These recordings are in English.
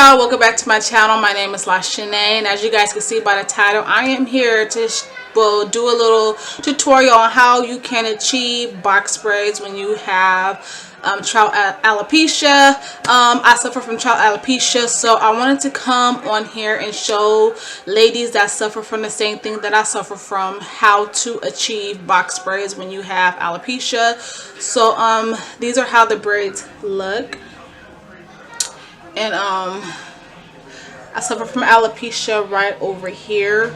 y'all, welcome back to my channel. My name is Lashanae, and as you guys can see by the title, I am here to do a little tutorial on how you can achieve box braids when you have child alopecia. I suffer from child alopecia, so I wanted to come on here and show ladies that suffer from the same thing that I suffer from how to achieve box braids when you have alopecia. So these are how the braids look. And I suffer from alopecia right over here,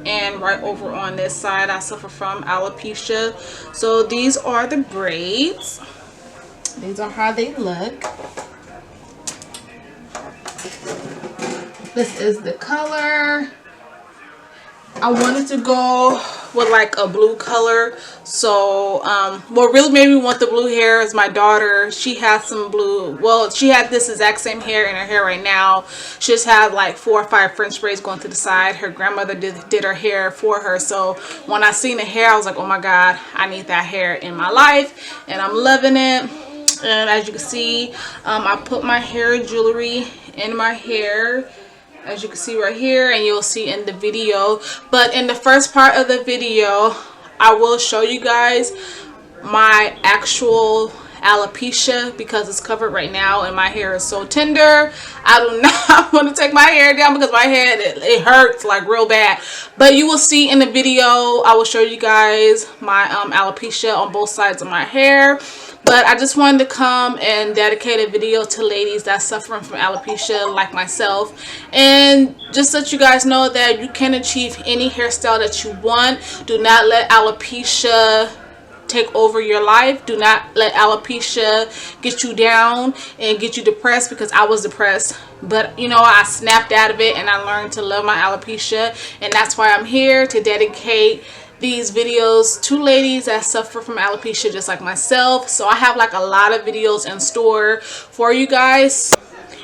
and right over on this side I suffer from alopecia. So these are the braids. These are how they look. This is the color. I wanted to go with like a blue color. So what really made me want the blue hair is my daughter. She has some blue, well, she had this exact same hair in her hair right now. She just had like 4 or 5 French braids going to the side. Her grandmother did her hair for her. So when I seen the hair, I was like, oh my god, I need that hair in my life, and I'm loving it. And as you can see, I put my hair jewelry in my hair, as you can see right here, and you'll see in the video. But in the first part of the video, I will show you guys my actual alopecia, because it's covered right now and my hair is so tender. I do not want to take my hair down because my head, it hurts like real bad. But you will see in the video, I will show you guys my alopecia on both sides of my hair. But I just wanted to come and dedicate a video to ladies that suffering from alopecia like myself, and just let you guys know that you can achieve any hairstyle that you want. Do not let alopecia take over your life. Do not let alopecia get you down and get you depressed, because I was depressed, but you know, I snapped out of it and I learned to love my alopecia. And that's why I'm here to dedicate these videos to ladies that suffer from alopecia just like myself. So I have like a lot of videos in store for you guys.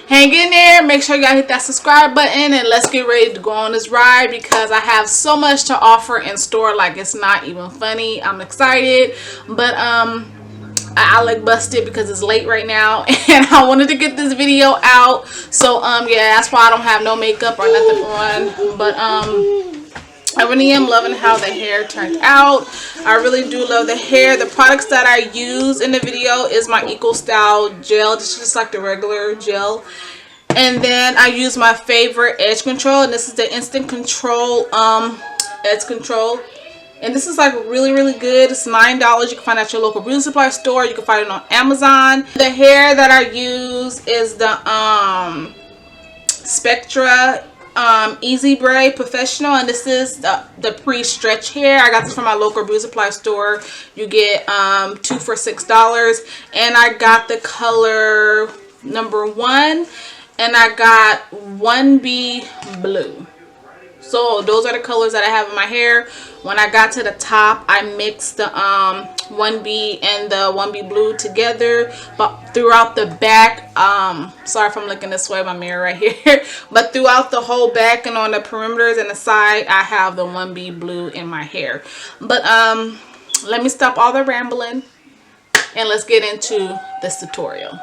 Hang in there, make sure you guys hit that subscribe button, and let's get ready to go on this ride, because I have so much to offer in store like it's not even funny. I'm excited, but I like busted because it's late right now and I wanted to get this video out. So yeah, that's why I don't have no makeup or nothing on. But I really am loving how the hair turned out. I really do love the hair. The products that I use in the video is my Eco Style gel. This is just like the regular gel. And then I use my favorite edge control, and this is the Instant Control edge control. And this is like really good. It's $9. You can find it at your local beauty supply store. You can find it on Amazon. The hair that I use is the Spectra Easy Braid Professional, and this is the pre-stretch hair. I got this from my local beauty supply store. You get 2 for $6, and I got the color number 1, and I got 1B blue. So those are the colors that I have in my hair. When I got to the top, I mixed the 1B and the 1B blue together. But throughout the back, sorry if I'm looking this way, my mirror right here. But throughout the whole back and on the perimeters and the side, I have the 1B blue in my hair. But let me stop all the rambling and let's get into this tutorial.